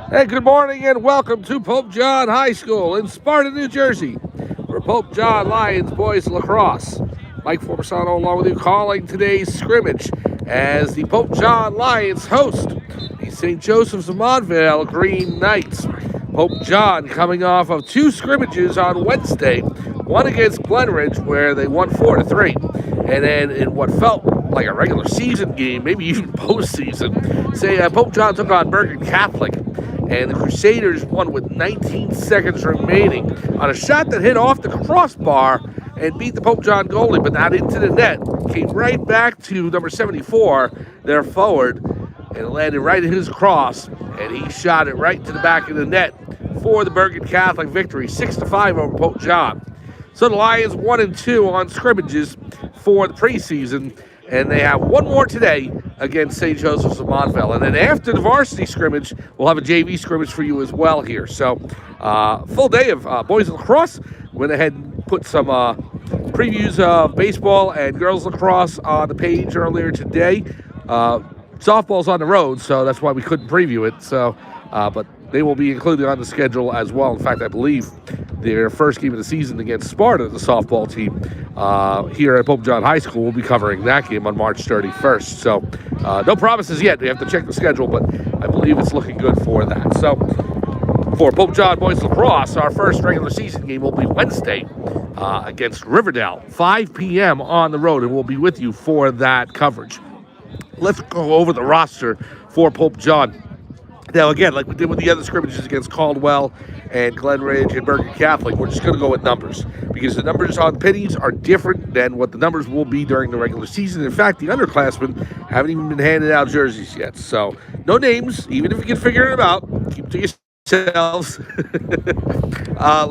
Hey, good morning and welcome to Pope John High School in Sparta, New Jersey, where Pope John Lions boys lacrosse. Mike Forbesano along with you calling today's scrimmage as the Pope John Lions host the St. Joseph's of Montvale Green Knights. Pope John coming off of two scrimmages on Wednesday, one against Glenridge where they won 4-3, and then in what felt like a regular season game, maybe even postseason, Pope John took on Bergen Catholic, and the Crusaders won with 19 seconds remaining on a shot that hit off the crossbar and beat the Pope John goalie, but not into the net. Came right back to number 74, their forward, and landed right at his cross, and he shot it right to the back of the net for the Bergen Catholic victory, 6-5 over Pope John. So the Lions 1-2 on scrimmages for the preseason, and they have one more today against St. Joseph's of Montvale. And then after the varsity scrimmage, we'll have a JV scrimmage for you as well here. So full day of boys lacrosse. Went ahead and put some previews of baseball and girls lacrosse on the page earlier today. Softball's on the road, so that's why we couldn't preview it. So, but they will be included on the schedule as well. In fact, I believe their first game of the season against Sparta, the softball team, here at Pope John High School, will be covering that game on March 31st. So no promises yet. We have to check the schedule, but I believe it's looking good for that. So for Pope John Boys Lacrosse, our first regular season game will be Wednesday against Riverdale, 5 p.m. on the road, and we'll be with you for that coverage. Let's go over the roster for Pope John. Now, again, like we did with the other scrimmages against Caldwell and Glenridge and Bergen Catholic, we're just going to go with numbers because the numbers on the pennies are different than what the numbers will be during the regular season. In fact, the underclassmen haven't even been handed out jerseys yet. So, no names, even if you can figure it out. Keep it to yourselves.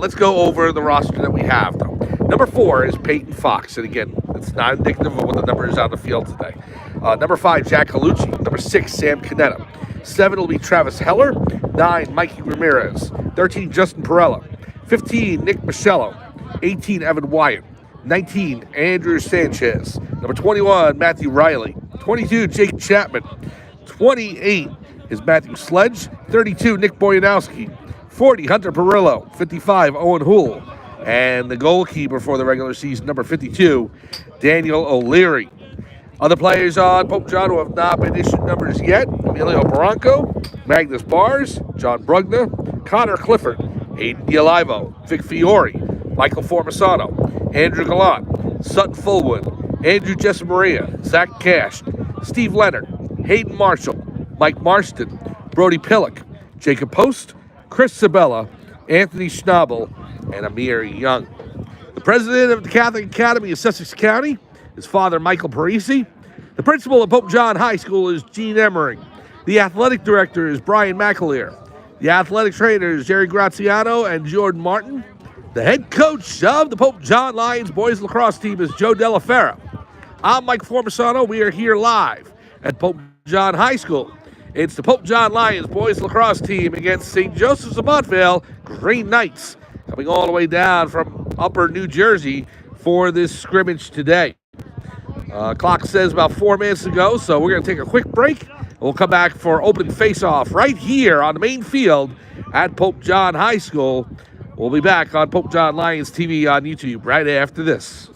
Let's go over the roster that we have, though. Number 4 is Peyton Fox. And again, it's not indicative of what the number is on the field today. Number 5, Jack Colucci. Number 6, Sam Canetta. 7 will be Travis Heller. 9, Mikey Ramirez. 13, Justin Perella. 15, Nick Michello. 18, Evan Wyatt. 19, Andrew Sanchez. Number 21, Matthew Riley. 22, Jake Chapman. 28 is Matthew Sledge. 32, Nick Boyanowski. 40, Hunter Perillo. 55, Owen Houle. And the goalkeeper for the regular season, number 52, Daniel O'Leary. Other players on Pope John who have not been issued numbers yet: Emilio Barranco, Magnus Bars, John Brugna, Connor Clifford, Aiden Dialivo, Vic Fiore, Michael Formasano, Andrew Gallant, Sutton Fullwood, Andrew Jessamaria, Zach Cash, Steve Leonard, Hayden Marshall, Mike Marston, Brody Pillock, Jacob Post, Chris Sabella, Anthony Schnabel, and Amir Young. The president of the Catholic Academy of Sussex County is Father Michael Parisi. The principal of Pope John High School is Gene Emmering. The athletic director is Brian McAleer. The athletic trainers Jerry Graziano and Jordan Martin. The head coach of the Pope John Lions boys lacrosse team is Joe Della Fera. I'm Mike Formasano. We are here live at Pope John High School. It's the Pope John Lions boys lacrosse team against St. Joseph's of Montvale Green Knights, coming all the way down from upper New Jersey for this scrimmage today. Clock says about 4 minutes to go, so we're going to take a quick break. We'll come back for opening face-off right here on the main field at Pope John High School. We'll be back on Pope John Lions TV on YouTube right after this.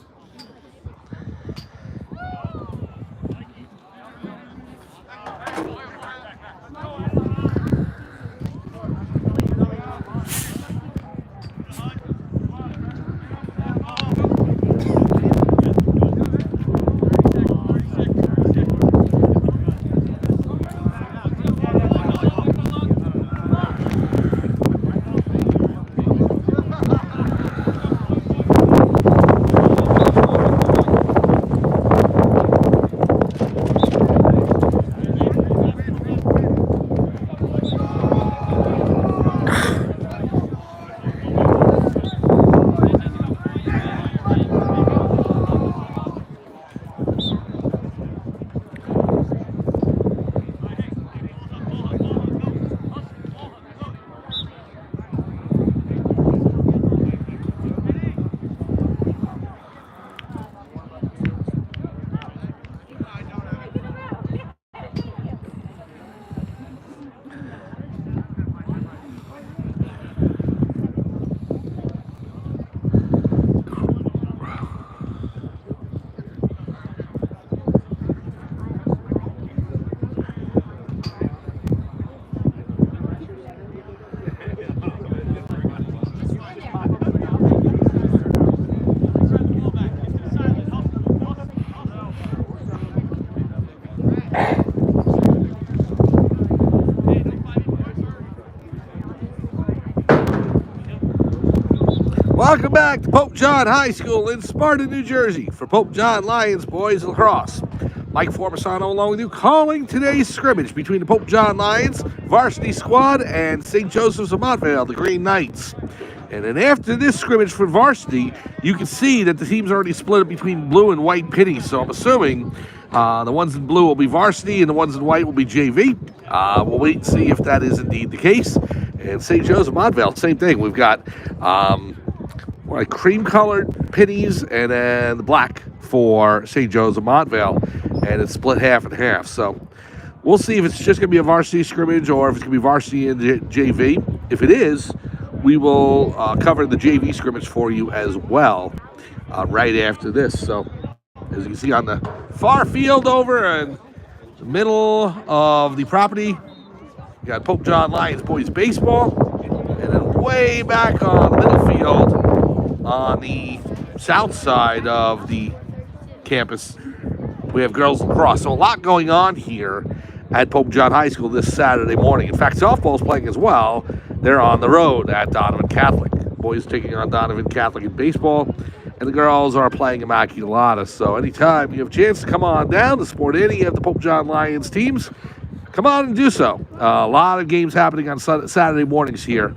Welcome back to Pope John High School in Sparta, New Jersey for Pope John Lions boys lacrosse. Mike Formasano along with you, calling today's scrimmage between the Pope John Lions varsity squad and St. Joseph's of Montvale, the Green Knights. And then after this scrimmage for varsity, you can see that the team's already split up between blue and white pennies. So I'm assuming the ones in blue will be varsity and the ones in white will be JV. We'll wait and see if that is indeed the case. And St. Joseph Montvale, same thing. We've got cream-colored pennies and then the black for St. Joseph Montvale, and it's split half and half. So we'll see if it's just going to be a varsity scrimmage or if it's going to be varsity and JV. If it is, we will cover the JV scrimmage for you as well right after this. So as you can see on the far field over in the middle of the property, you got Pope John Lions boys baseball, and then way back on the middle field on the south side of the campus, we have girls lacrosse. So a lot going on here at Pope John High School this Saturday morning. In fact, softball's playing as well. They're on the road at Donovan Catholic. Boys taking on Donovan Catholic in baseball, and the girls are playing Immaculata. So anytime you have a chance to come on down to support any of the Pope John Lions teams, come on and do so. A lot of games happening on Saturday mornings here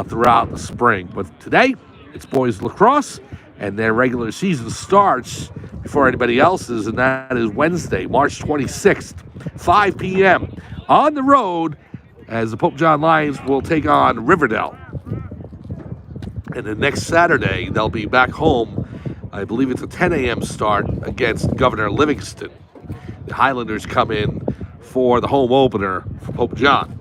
throughout the spring. But today, it's boys lacrosse, and their regular season starts before anybody else's, and that is Wednesday, March 26th, 5 p.m. on the road as the Pope John Lions will take on Riverdale. And then next Saturday, they'll be back home. I believe it's a 10 a.m. start against Governor Livingston. The Highlanders come in for the home opener for Pope John.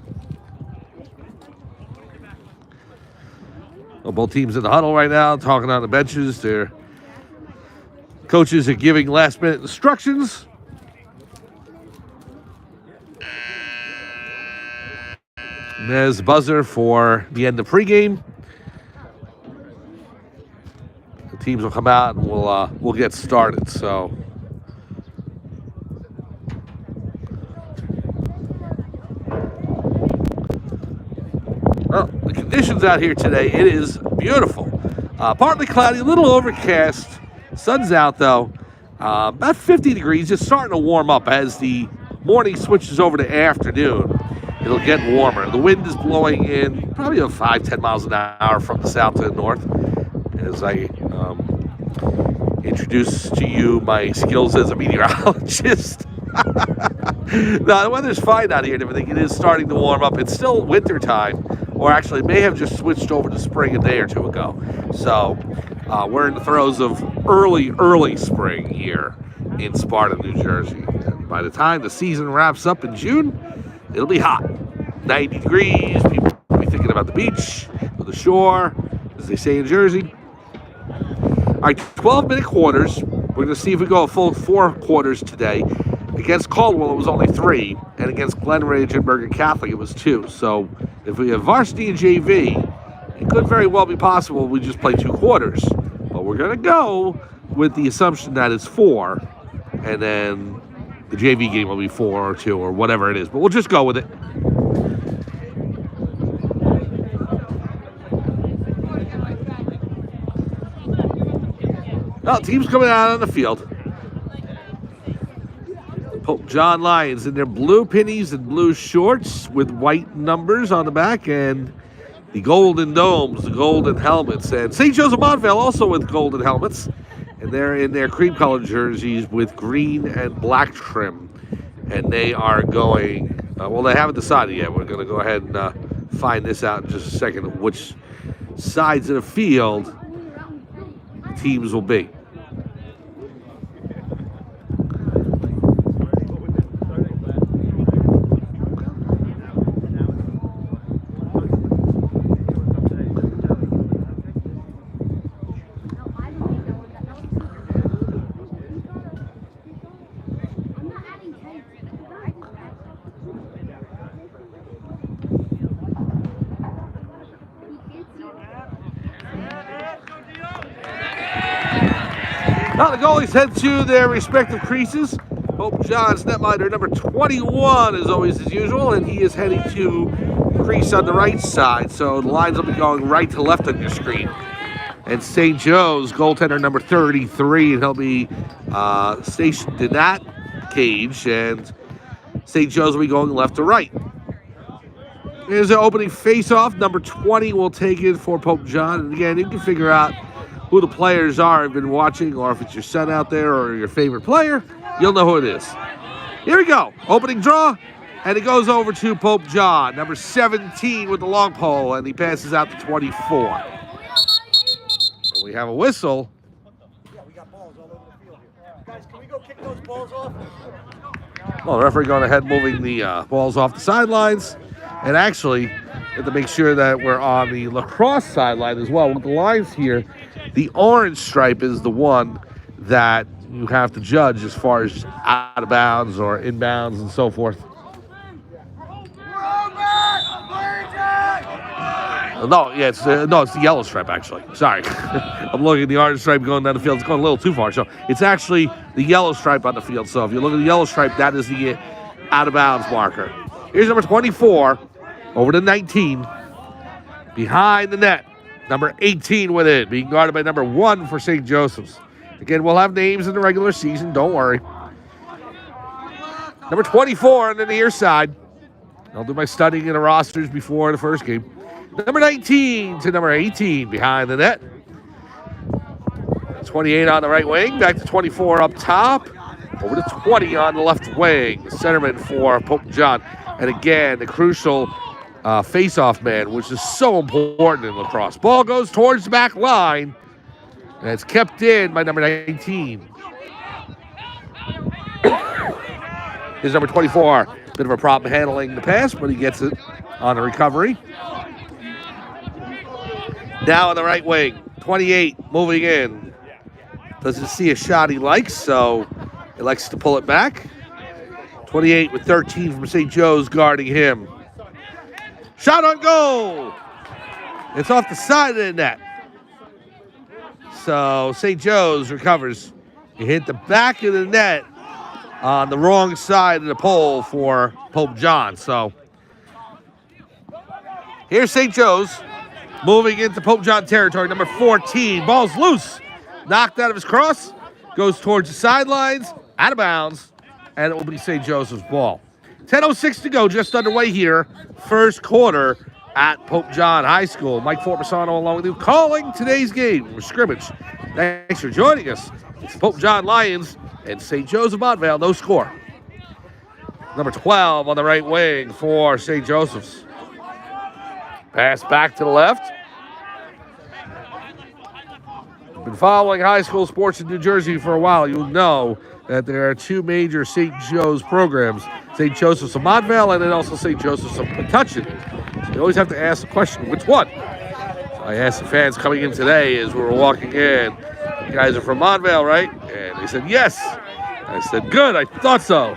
Well, both teams in the huddle right now, talking on the benches. Their coaches are giving last-minute instructions. And there's the buzzer for the end of pregame. The teams will come out and we'll get started. So, well, the conditions out here today, it is beautiful. Partly cloudy, a little overcast. Sun's out though. About 50 degrees. It's starting to warm up as the morning switches over to afternoon. It'll get warmer. The wind is blowing in probably about 5-10 miles an hour from the south to the north. As I introduce to you my skills as a meteorologist. No, the weather's fine out here and everything. It is starting to warm up. It's still winter time, or actually may have just switched over to spring a day or two ago. So we're in the throes of early spring here in Sparta, New Jersey. And by the time the season wraps up in June, it'll be hot. 90 degrees. People will be thinking about the beach or the shore, as they say in Jersey. All right, 12-minute quarters. We're going to see if we go a full 4 quarters today. Against Caldwell, it was only 3, and against Glenridge and Bergen Catholic, it was 2. So if we have varsity and JV, it could very well be possible we just play 2 quarters. But we're going to go with the assumption that it's 4, and then the JV game will be 4 or 2 or whatever it is. But we'll just go with it. Well, teams coming out on the field. Pope John Lions in their blue pennies and blue shorts with white numbers on the back, and the golden domes, the golden helmets. And St. Joseph Montvale also with golden helmets. And they're in their cream-colored jerseys with green and black trim. And they are going, well, they haven't decided yet. We're going to go ahead and find this out in just a second, which sides of the field the teams will be. Now the goalies head to their respective creases. Pope John's netminder number 21 is always as usual, and he is heading to crease on the right side. So the lines will be going right to left on your screen. And St. Joe's goaltender number 33, and he'll be stationed in that cage. And St. Joe's will be going left to right. Here's the opening face-off. Number 20 will take it for Pope John. And again, you can figure out who the players are I've been watching, or if it's your son out there or your favorite player, you'll know who it is. Here we go. Opening draw, and it goes over to Pope John, number 17 with the long pole, and he passes out to 24. We have a whistle. Yeah, we got balls all over the field here. Guys, can we go kick those balls off? Well, the referee going ahead moving the balls off the sidelines. And actually, we have to make sure that we're on the lacrosse sideline as well. With the lines here, the orange stripe is the one that you have to judge as far as out of bounds or inbounds and so forth. It's the yellow stripe, actually. Sorry. I'm looking at the orange stripe going down the field. It's going a little too far. So it's actually the yellow stripe on the field. So if you look at the yellow stripe, that is the out of bounds marker. Here's number 24. Over to 19. Behind the net. Number 18 with it. Being guarded by number 1 for St. Joseph's. Again, we'll have names in the regular season. Don't worry. Number 24 on the near side. I'll do my studying in the rosters before the first game. Number 19 to number 18 behind the net. 28 on the right wing. Back to 24 up top. Over to 20 on the left wing. The centerman for Pope John. And again, the crucial face-off man, which is so important in lacrosse. Ball goes towards the back line, and it's kept in by number 19. Here's number 24. Bit of a problem handling the pass, but he gets it on the recovery. Now on the right wing, 28 moving in. Doesn't see a shot he likes, so he likes to pull it back. 28 with 13 from St. Joe's guarding him. Shot on goal. It's off the side of the net. So St. Joe's recovers. He hit the back of the net on the wrong side of the pole for Pope John. So here's St. Joe's moving into Pope John territory. Number 14. Ball's loose. Knocked out of his cross. Goes towards the sidelines. Out of bounds. And it will be St. Joseph's ball. 10:06 to go, just underway here. First quarter at Pope John High School. Mike Formasano along with you, calling today's game for Scrimmage. Thanks for joining us. It's Pope John Lions and St. Joseph Montvale, no score. Number 12 on the right wing for St. Joseph's. Pass back to the left. Been following high school sports in New Jersey for a while. You know that there are two major St. Joe's programs, St. Joseph's of Montvale and then also St. Joseph's of Pawtucket. So you always have to ask the question, which one? So I asked the fans coming in today as we were walking in, you guys are from Montvale, right? And they said, yes. I said, good, I thought so.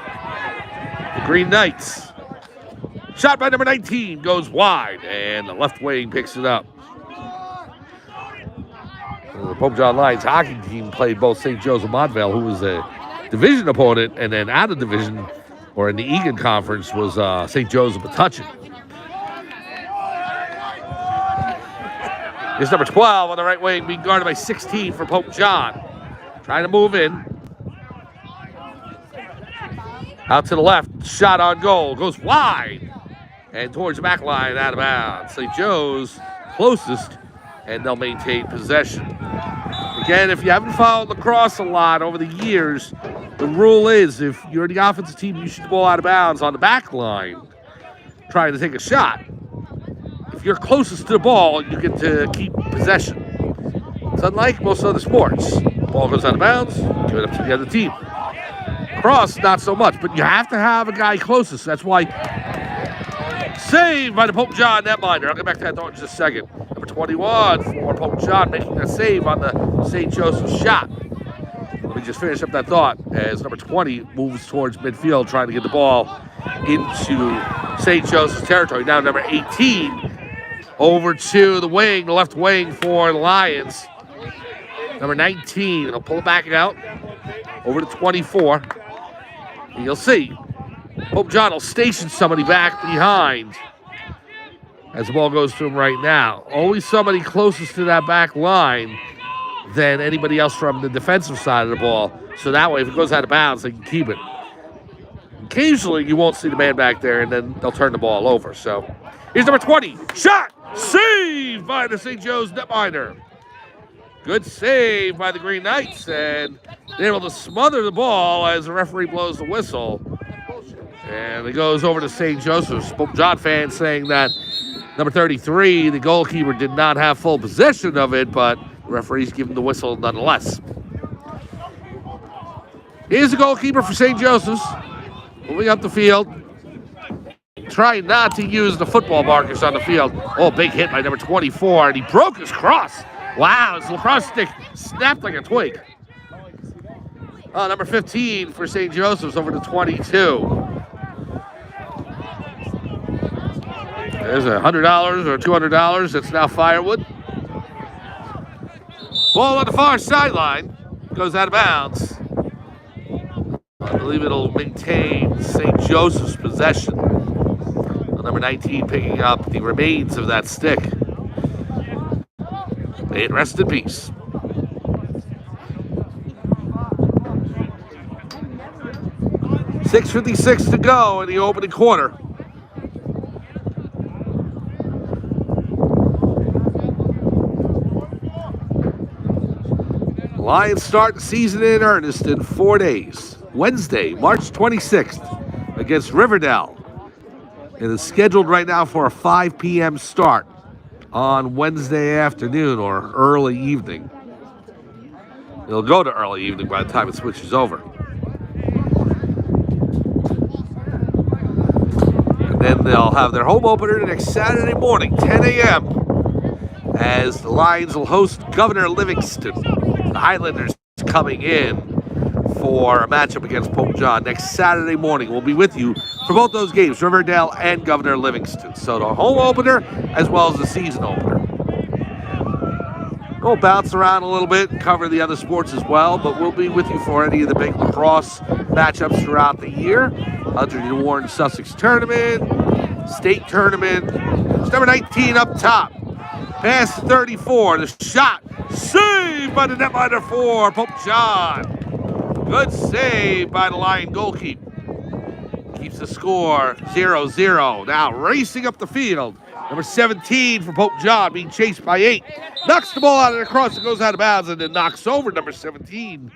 The Green Knights. Shot by number 19 goes wide, and the left wing picks it up. The Pope John Lions hockey team played both St. Joe's and Montvale, who was a division opponent, and then out of division, or in the Egan Conference, was St. Joe's and Pawtucket. Here's number 12 on the right wing, being guarded by 16 for Pope John. Trying to move in. Out to the left, shot on goal, goes wide. And towards the back line, out of bounds. St. Joe's closest, and they'll maintain possession. Again, if you haven't followed lacrosse a lot over the years, the rule is if you're the offensive team, you shoot the ball out of bounds on the back line, trying to take a shot. If you're closest to the ball, you get to keep possession. It's unlike most other sports. The ball goes out of bounds, give it up to the other team. Lacrosse, not so much, but you have to have a guy closest. That's why saved by the Pope John netminder. I'll get back to that thought in just a second. Number 21 for Pope John making that save on the St. Joseph shot. Let me just finish up that thought as number 20 moves towards midfield, trying to get the ball into St. Joseph's territory. Now number 18 over to the wing, the left wing for the Lions. Number 19, they'll pull it back out over to 24. And you'll see Pope John will station somebody back behind. as the ball goes to him right now. Always somebody closest to that back line than anybody else from the defensive side of the ball. So that way, if it goes out of bounds, they can keep it. Occasionally, you won't see the man back there, and then they'll turn the ball over. So here's number 20. Shot! Saved by the St. Joe's netminder. Good save by the Green Knights, and they're able to smother the ball as the referee blows the whistle. And it goes over to St. Joseph's. Pope John fans saying that number 33, the goalkeeper, did not have full possession of it, but the referee's giving the whistle nonetheless. Here's the goalkeeper for St. Joseph's, moving up the field, trying not to use the football markers on the field. Oh, big hit by number 24, and he broke his cross. Wow, his lacrosse stick snapped like a twig. Number 15 for St. Joseph's over to 22. There's $100 or $200. That's now firewood. Ball on the far sideline. Goes out of bounds. I believe it'll maintain St. Joseph's possession. Number 19 picking up the remains of that stick. May it rest in peace. .6:56 to go in the opening quarter. Lions start the season in earnest in 4 days. Wednesday, March 26th, against Riverdale. It is scheduled right now for a 5 p.m. start on Wednesday afternoon or early evening. It'll go to early evening by the time it switches over. And then they'll have their home opener next Saturday morning, 10 a.m., as the Lions will host Governor Livingston. The Highlanders coming in for a matchup against Pope John next Saturday morning. We'll be with you for both those games, Riverdale and Governor Livingston. So the home opener as well as the season opener. We'll bounce around a little bit and cover the other sports as well, but we'll be with you for any of the big lacrosse matchups throughout the year. Under the Warren Sussex tournament, state tournament. It's number 19 up top. Pass 34, the shot saved by the netminder for Pope John. Good save by the Lion goalkeeper. Keeps the score 0-0. Now racing up the field. Number 17 for Pope John, being chased by 8. Knocks the ball out of the cross and goes out of bounds, and then knocks over number 17.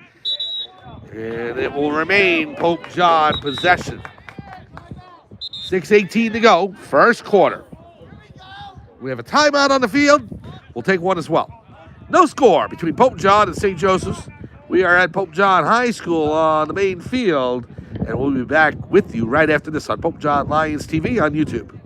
And it will remain Pope John possession. 6:18 to go, first quarter. We have a timeout on the field. We'll take one as well. No score between Pope John and St. Joseph's. We are at Pope John High School on the main field, and we'll be back with you right after this on Pope John Lions TV on YouTube.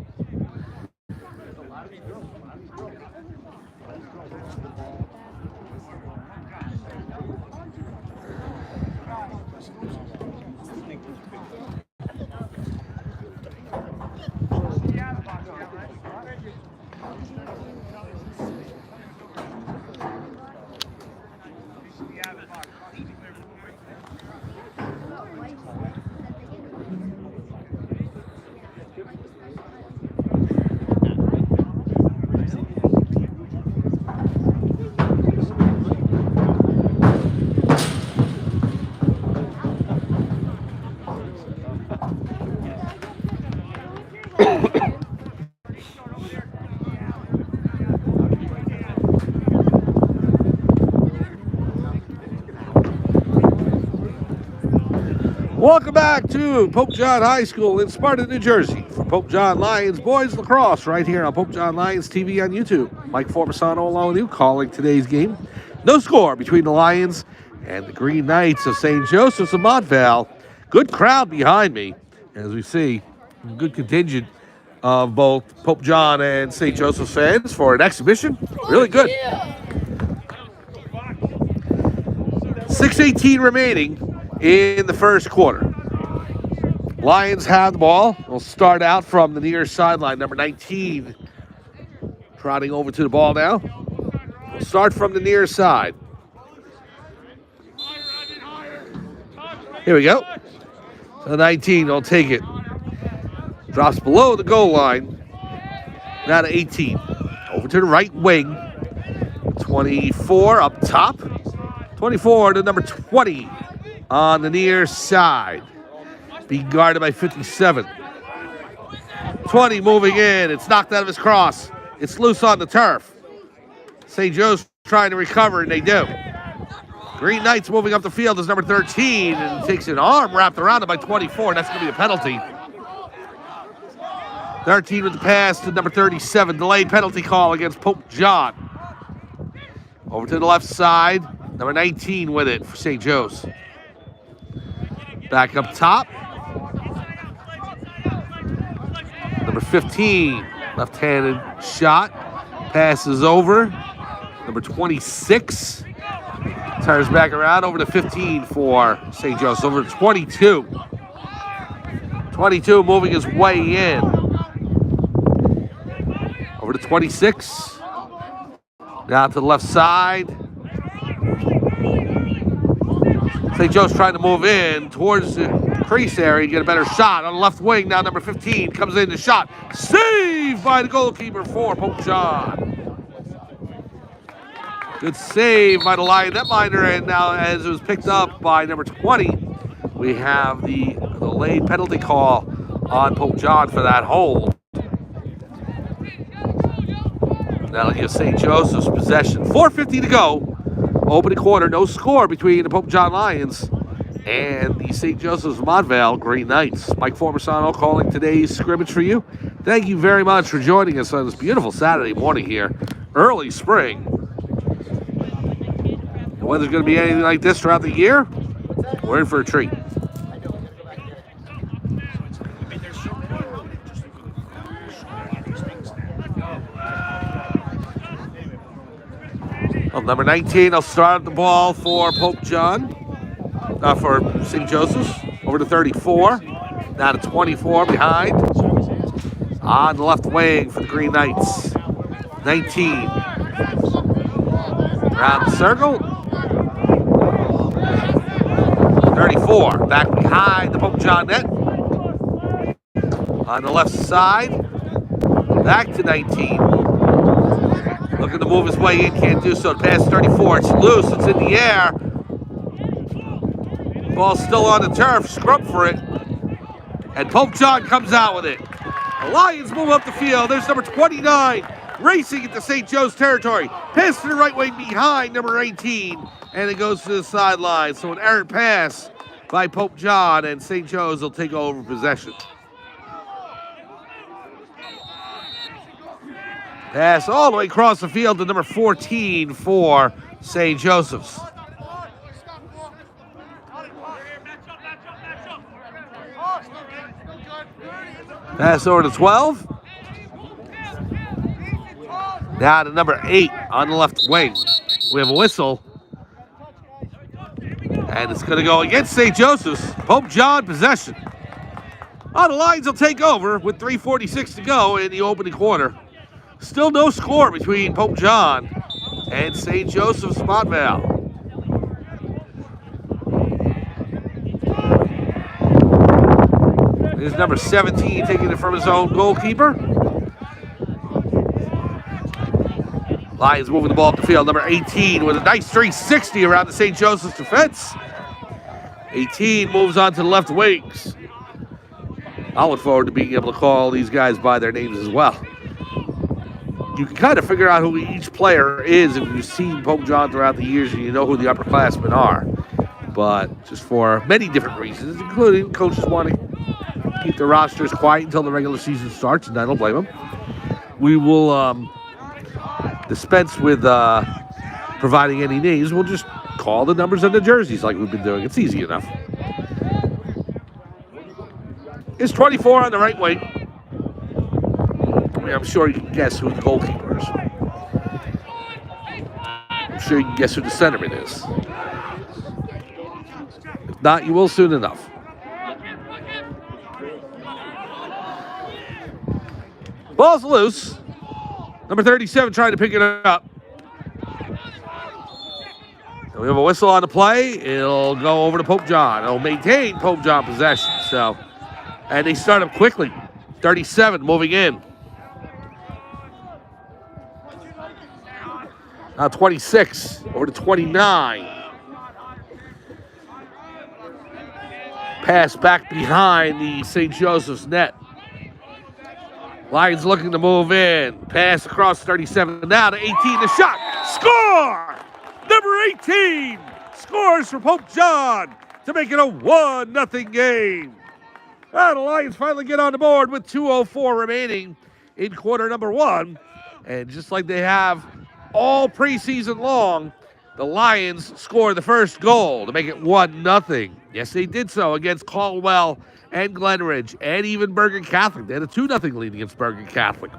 Welcome back to Pope John High School in Sparta, New Jersey. For Pope John Lions boys lacrosse right here on Pope John Lions TV on YouTube. Mike Formasano along with you calling today's game. No score between the Lions and the Green Knights of St. Joseph's of Montvale. Good crowd behind me, as we see. Good contingent of both Pope John and St. Joseph's fans for an exhibition. Really good. 6:18 remaining in the first quarter. Lions have the ball. We'll start out from the near sideline. Number 19 trotting over to the ball now. We'll start from the near side. Here we go. So 19 will take it. Drops below the goal line. Now to 18. Over to the right wing. 24 up top. 24 to number 20 on the near side. Being guarded by 57. 20 moving in. It's knocked out of his cross. It's loose on the turf. St. Joe's trying to recover, and they do. Green Knights moving up the field is number 13 and takes an arm wrapped around it by 24. That's going to be a penalty. 13 with the pass to number 37. Delayed penalty call against Pope John. Over to the left side. Number 19 with it for St. Joe's. Back up top. Number 15. Left-handed shot. Passes over. Number 26. Turns back around over to 15 for St. Joe's. Over to 22. 22 moving his way in. Over to 26. Down to the left side. St. Joe's trying to move in towards the crease area, get a better shot on the left wing. Now number 15 comes in the shot. Saved by the goalkeeper for Pope John. Good save by the Lion netminder, and now as it was picked up by number 20, we have the delayed penalty call on Pope John for that hold. That'll give St. Joseph's possession. 4:50 to go. Opening quarter, no score between the Pope John Lions and the St. Joseph's Montvale Green Knights. Mike Formisano calling today's scrimmage for you. Thank you very much for joining us on this beautiful Saturday morning here. Early spring. The weather's going to be anything like this throughout the year. We're in for a treat. Well, number 19, I'll start the ball for Pope John, for St. Joseph's. Over to 34, now to 24 behind. On the left wing for the Green Knights. 19. Around the circle. 34, back behind the Pope John net. On the left side, back to 19. Looking to move his way in, can't do so. Pass 34, it's loose, it's in the air. Ball's still on the turf, scrub for it. And Pope John comes out with it. The Lions move up the field. There's number 29 racing into St. Joe's territory. Pass to the right wing behind number 18. And it goes to the sideline. So an errant pass by Pope John, and St. Joe's will take over possession. Pass all the way across the field to number 14 for St. Joseph's. Pass over to 12. Now to number 8 on the left wing. We have a whistle. And it's going to go against St. Joseph's. Pope John possession. The Lions will take over with 3:46 to go in the opening quarter. Still no score between Pope John and St. Joseph's Montvale. Here's number 17 taking it from his own goalkeeper. Lions moving the ball up the field. Number 18 with a nice 360 around the St. Joseph's defense. 18 moves on to the left wings. I look forward to being able to call these guys by their names as well. You can kind of figure out who each player is if you've seen Pope John throughout the years and you know who the upperclassmen are. But just for many different reasons, including coaches wanting to keep their rosters quiet until the regular season starts, and I don't blame them. We will dispense with providing any names. We'll just call the numbers on the jerseys like we've been doing. It's easy enough. It's 24 on the right wing. I'm sure you can guess who the goalkeeper is. I'm sure you can guess who the centerman is. If not, you will soon enough. Ball's loose. Number 37 trying to pick it up. And we have a whistle on the play. It'll go over to Pope John. It'll maintain Pope John possession. And they start up quickly. 37 moving in. Now 26 over to 29. Pass back behind the St. Joseph's net. Lions looking to move in. Pass across 37. Now to 18. The shot. Score! Number 18 scores for Pope John to make it a 1-0 game. The Lions finally get on the board with 2:04 remaining in quarter number 1. And just like they have all preseason long, the Lions score the first goal to make it 1-0. Yes, they did so against Caldwell and Glenridge and even Bergen Catholic. They had a 2-0 lead against Bergen Catholic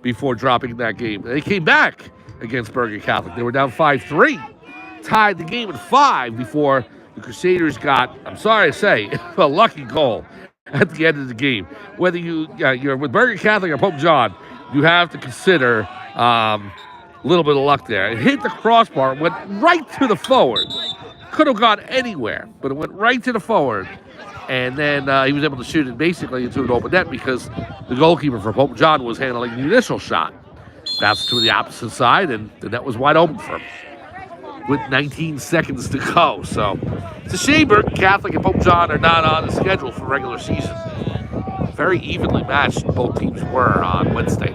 before dropping that game. They came back against Bergen Catholic. They were down 5-3, tied the game at 5 before the Crusaders got, I'm sorry to say, a lucky goal at the end of the game. Whether you're with Bergen Catholic or Pope John, you have to consider a little bit of luck there. It hit the crossbar, went right to the forward. Could have gone anywhere, but it went right to the forward. And then he was able to shoot it basically into an open net because the goalkeeper for Pope John was handling the initial shot. Bounced to the opposite side, and the net was wide open for him with 19 seconds to go. So it's a shame Bergen Catholic and Pope John are not on the schedule for regular season. Very evenly matched both teams were on Wednesday.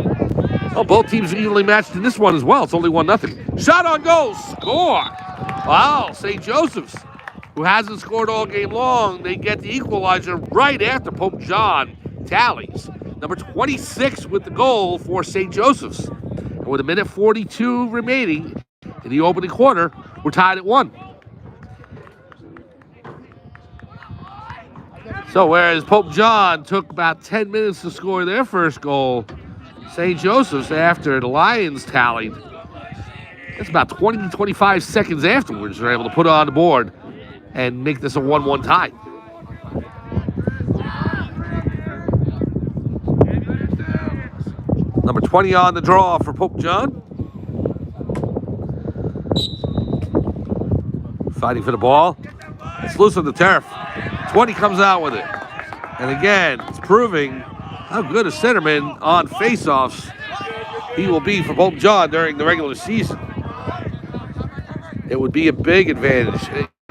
Well, both teams are evenly matched in this one as well. It's only 1-0. Shot on goal. Score. Wow, St. Joseph's, who hasn't scored all game long, they get the equalizer right after Pope John tallies. Number 26 with the goal for St. Joseph's. And with 1:42 remaining in the opening quarter, we're tied at 1. So whereas Pope John took about 10 minutes to score their first goal, St. Joseph's, after the Lions tallied, it's about 20 to 25 seconds afterwards, they're able to put it on the board and make this a 1-1 tie. Number 20 on the draw for Pope John. Fighting for the ball. It's loose on the turf. 20 comes out with it. And again, it's proving how good a centerman on faceoffs he will be for Pope John during the regular season. It would be a big advantage.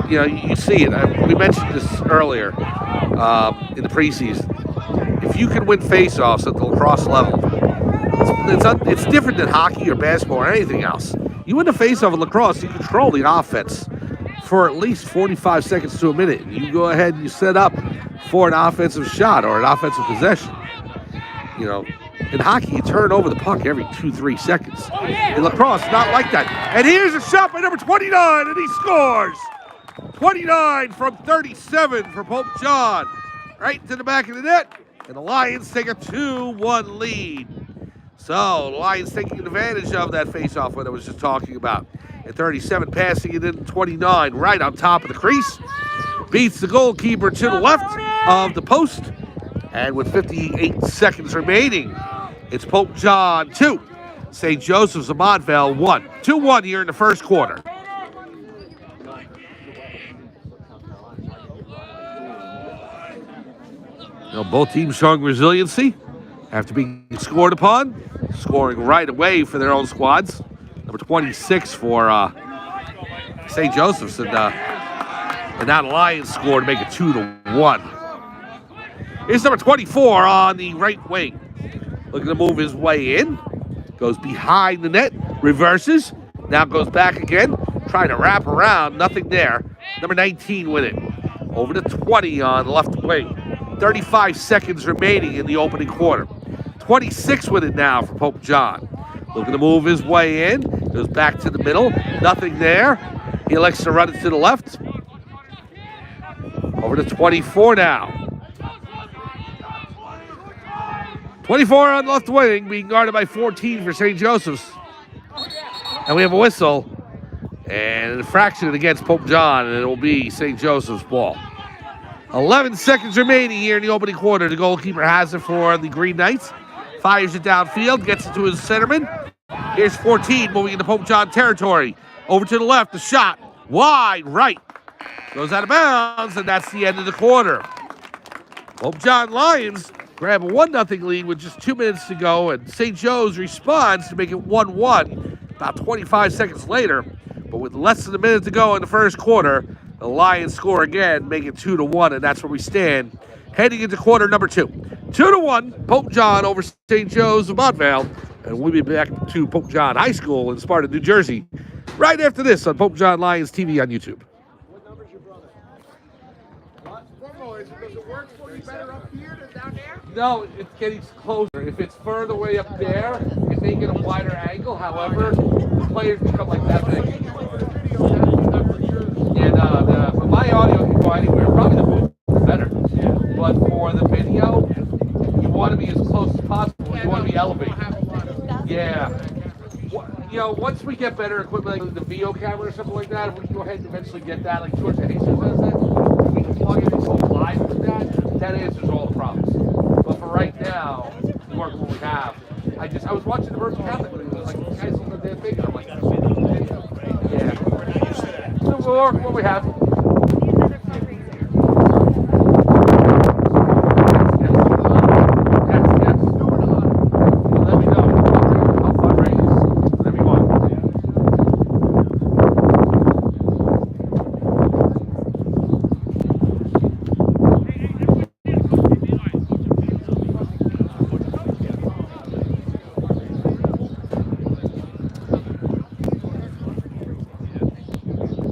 You see it. We mentioned this earlier in the preseason. If you can win faceoffs at the lacrosse level, it's different than hockey or basketball or anything else. You win the faceoff in lacrosse, you control the offense for at least 45 seconds to a minute. And you go ahead and you set up for an offensive shot or an offensive possession. In hockey, you turn over the puck every 2-3 seconds. In lacrosse, not like that. And here's a shot by number 29, and he scores. 29 from 37 for Pope John. Right to the back of the net. And the Lions take a 2-1 lead. So, the Lions taking advantage of that faceoff that I was just talking about. At 37, passing it in 29, right on top of the crease. Beats the goalkeeper to the left of the post. And with 58 seconds remaining, it's Pope John 2, St. Joseph's of Montvale 1. 2-1 here in the first quarter. Both teams showing resiliency after being scored upon, scoring right away for their own squads. Number 26 for St. Joseph's, and now the Lions score to make it 2-1. Here's number 24 on the right wing. Looking to move his way in. Goes behind the net. Reverses. Now goes back again. Trying to wrap around. Nothing there. Number 19 with it. Over to 20 on the left wing. 35 seconds remaining in the opening quarter. 26 with it now for Pope John. Looking to move his way in. Goes back to the middle. Nothing there. He elects to run it to the left. Over to 24 now. 24 on the left wing, being guarded by 14 for St. Joseph's. And we have a whistle and an infraction against Pope John, and it will be St. Joseph's ball. 11 seconds remaining here in the opening quarter. The goalkeeper has it for the Green Knights. Fires it downfield, gets it to his centerman. Here's 14 moving into Pope John territory. Over to the left, the shot. Wide right. Goes out of bounds, and that's the end of the quarter. Pope John Lions grab a 1-0 lead with just 2 minutes to go, and St. Joe's responds to make it 1-1 about 25 seconds later. But with less than a minute to go in the first quarter, the Lions score again, make it 2-1, and that's where we stand heading into quarter number 2. 2-1, Pope John over St. Joe's of Montvale, and we'll be back to Pope John High School in Sparta, New Jersey, right after this on Pope John Lions TV on YouTube. What number's your brother? Does it work for you better up here than down there? No, it's getting closer. If it's further away up there, it may get a wider angle. However, the players become like that big. Yeah, but my audio can go anywhere. Probably the booth is better. But for the video, you want to be as close as possible. You want to be elevated. Yeah. You know, once we get better equipment, like the video camera or something like that, we can go ahead and eventually get that, like George Hayes says that. We can plug in and go live with that. That answers all the problems. But for right now, we work with what we have. I was watching the Virgin Catholic and it was like, these guys look like they're big. And I'm like, yeah. So we'll work with what we have.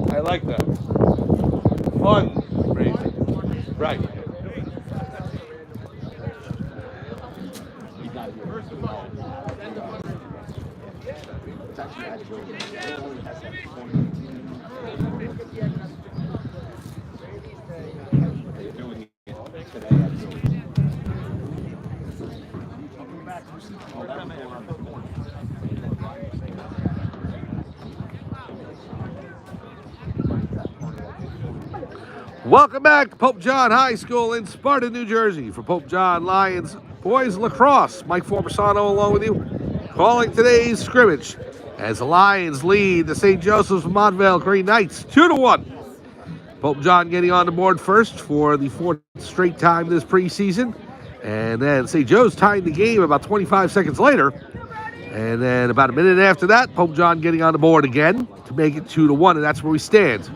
I like that. Fun raising. Right. Welcome back to Pope John High School in Sparta, New Jersey. For Pope John Lions boys lacrosse, Mike Formasano along with you, calling today's scrimmage as the Lions lead the St. Joseph's Montvale Green Knights 2-1. Pope John getting on the board first for the 4th straight time this preseason. And then St. Joe's tying the game about 25 seconds later. And then about a minute after that, Pope John getting on the board again to make it 2-1, and that's where we stand.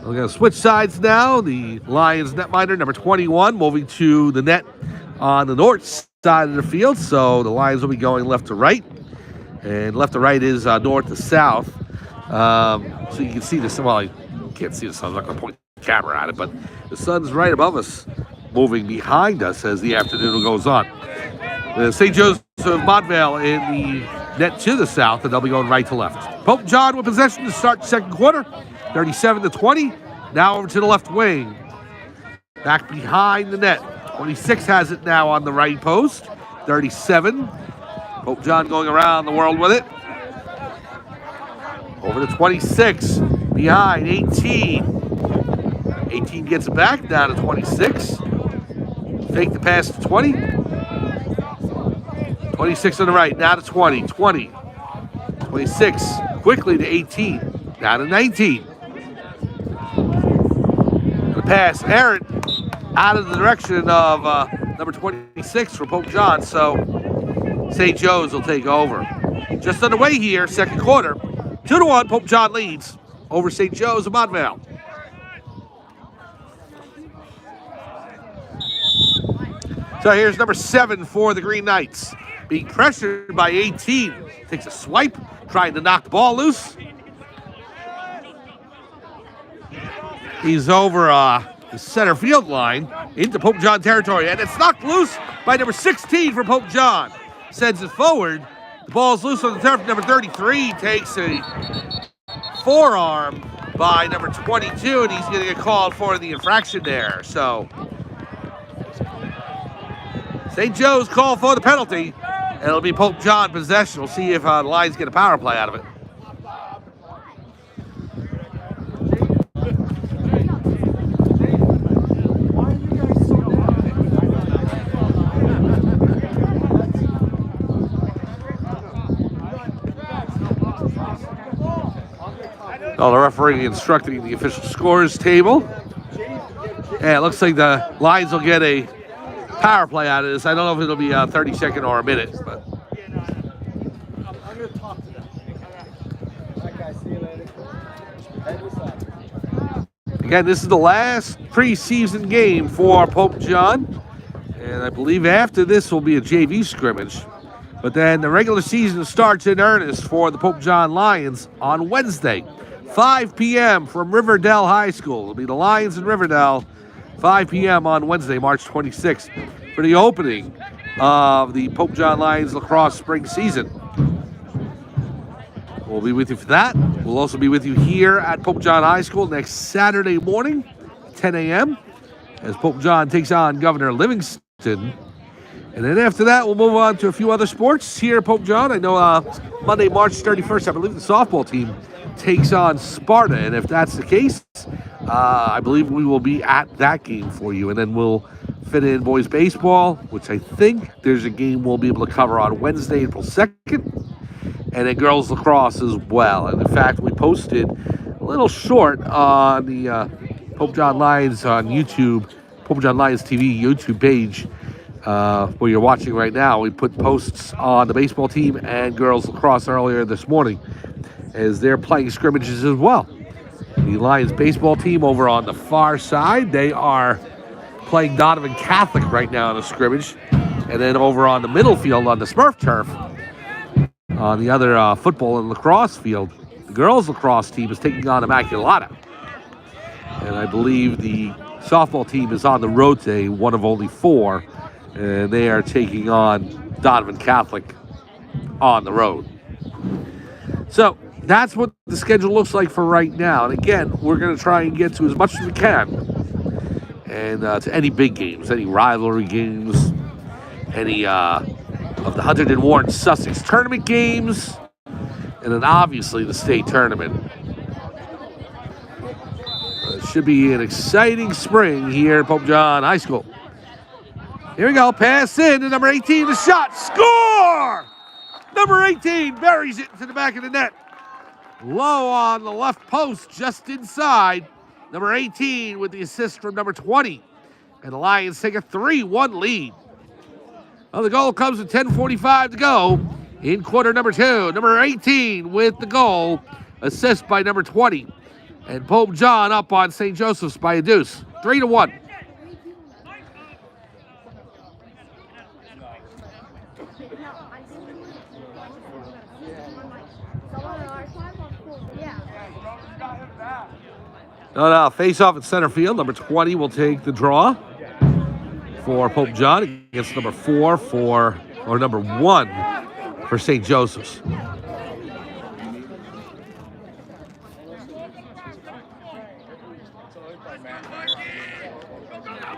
We're going to switch sides now. The Lions netminder, number 21, moving to the net on the north side of the field. So the Lions will be going left to right. And left to right is north to south. So you can see this. Well, you can't see the sun. I'm not going to point the camera at it. But the sun's right above us, moving behind us as the afternoon goes on. St. Joe's of Montvale in the net to the south, and they'll be going right to left. Pope John with possession to start the second quarter. 37-20. Now over to the left wing. Back behind the net. 26 has it now on the right post. 37. Pope John going around the world with it. Over to 26. Behind 18. 18 gets it back. Down to 26. Fake the pass to 20. 26 on the right. Now to 20. 20. 26. Quickly to 18. Down to 19. Pass errant out of the direction of number 26 for Pope John, so St. Joe's will take over. Just underway here, second quarter. 2-1, Pope John leads over St. Joe's of Montvale. So here's number 7 for the Green Knights. Being pressured by 18. Takes a swipe, trying to knock the ball loose. He's over the center field line into Pope John territory, and it's knocked loose by number 16 for Pope John. Sends it forward. The ball's loose on the turf. Number 33 takes a forearm by number 22, and he's going to get called for the infraction there. So St. Joe's called for the penalty, and it'll be Pope John possession. We'll see if the Lions get a power play out of it. Oh, the referee instructing the official scores table. Yeah, it looks like the Lions will get a power play out of this. I don't know if it'll be a 30-second or a minute, but I'm going to talk to them. All right, guys. See you later. Head aside. Again, this is the last preseason game for Pope John. And I believe after this will be a JV scrimmage. But then the regular season starts in earnest for the Pope John Lions on Wednesday, 5 p.m. from Riverdale High School. It'll be the Lions in Riverdale, 5 p.m. on Wednesday, March 26th, for the opening of the Pope John Lions lacrosse spring season. We'll be with you for that. We'll also be with you here at Pope John High School next Saturday morning, 10 a.m., as Pope John takes on Governor Livingston. And then after that, we'll move on to a few other sports here at Pope John. I know Monday, March 31st, I believe the softball team takes on Sparta. And if that's the case, I believe we will be at that game for you. And then we'll fit in boys baseball, which I think there's a game we'll be able to cover on Wednesday, April 2nd. And then girls lacrosse as well. And in fact, we posted a little short on the Pope John Lions on YouTube, Pope John Lions TV YouTube page, where you're watching right now. We put posts on the baseball team and girls lacrosse earlier this morning as they're playing scrimmages as well. The Lions baseball team over on the far side, they are playing Donovan Catholic right now in a scrimmage. And then over on the middle field on the Smurf turf, on the other football and lacrosse field, the girls lacrosse team is taking on Immaculata. And I believe the softball team is on the road today, one of only four. And they are taking on Donovan Catholic on the road. So that's what the schedule looks like for right now. And again, we're going to try and get to as much as we can. And to any big games, any rivalry games, any of the Hunterdon Warren Sussex tournament games, and then obviously the state tournament. It should be an exciting spring here at Pope John High School. Here we go, pass in to number 18, the shot, score! Number 18 buries it into the back of the net. Low on the left post, just inside. Number 18 with the assist from number 20. And the Lions take a 3-1 lead. Well, the goal comes with 10:45 to go in quarter number 2. Number 18 with the goal, assist by number 20. And Pope John up on St. Joseph's by a deuce, 3-1. No, face off at center field. Number 20 will take the draw for Pope John against number 4 or number 1 for St. Joseph's.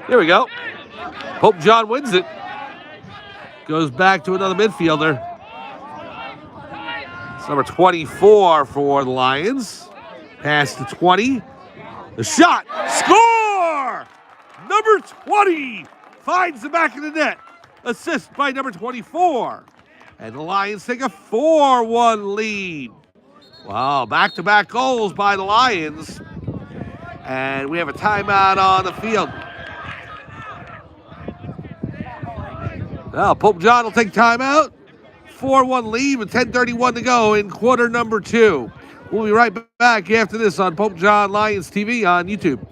There we go. Pope John wins it. Goes back to another midfielder. It's number 24 for the Lions. Pass to 20. The shot. Score! Number 20 finds the back of the net. Assist by number 24. And the Lions take a 4-1 lead. Wow, back-to-back goals by the Lions. And we have a timeout on the field. Now, Pope John will take timeout. 4-1 lead with 10:31 to go in quarter number 2. We'll be right back after this on Pope John Lions TV on YouTube.